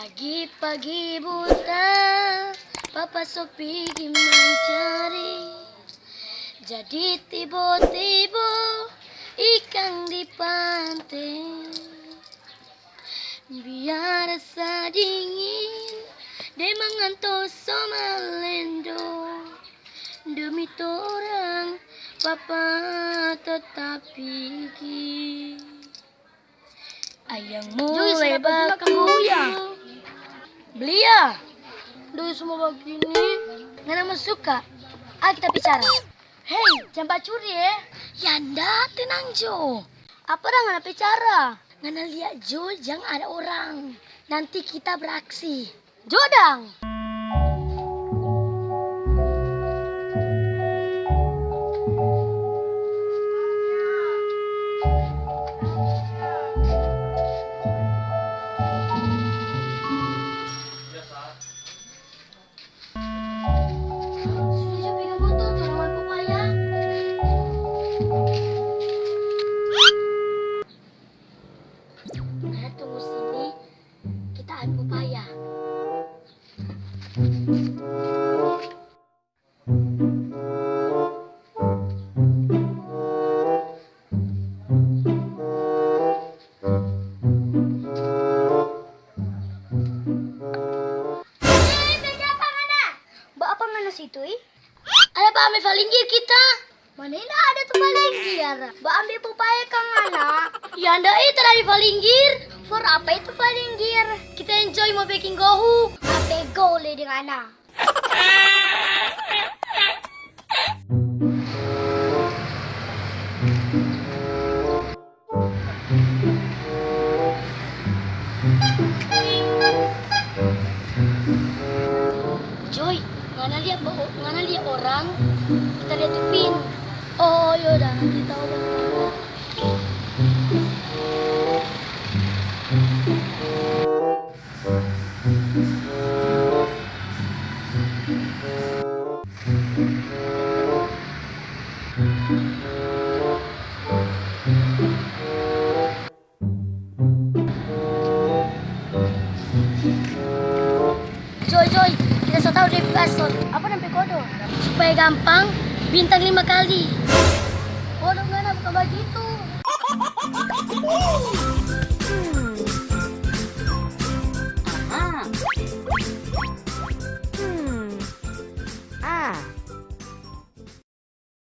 Pagi-pagi buta, Papa Sopi mencari. Jadi tiba-tiba ikan di pantai. Biar rasa dingin, dia mengantuk sama lendo. Demi torang, Papa tetap pergi. Ayang mulai baku. Beli ya? Duit semua begini. Nggak nama suka. Ayo kita bicara. Hei, jangan curi ya. Yanda, tenang Jo. Apa dah nggak bicara? Nggak lihat Jo, jangan ada orang. Nanti kita beraksi. Jodang. Tunggu sini, kita ambil pepaya. Mbak apa mana situ? Ada Pak ambil palinggir kita. Mana ini ada tuh palinggir. Mbak ambil pepaya kang anak. Ya anda itu dari palinggir. For apa itu palinggir? Kita enjoy mau baking gohu. Apa gole dengan anak? Joy, ngana lihat orang, kita lihat tupin. Oh yaudah, nanti tahu bagaimana. Joy, kita sudah tahu dari password. Apa namanya kode? Supaya gampang, bintang 5 kali. Kode mana bukan begitu.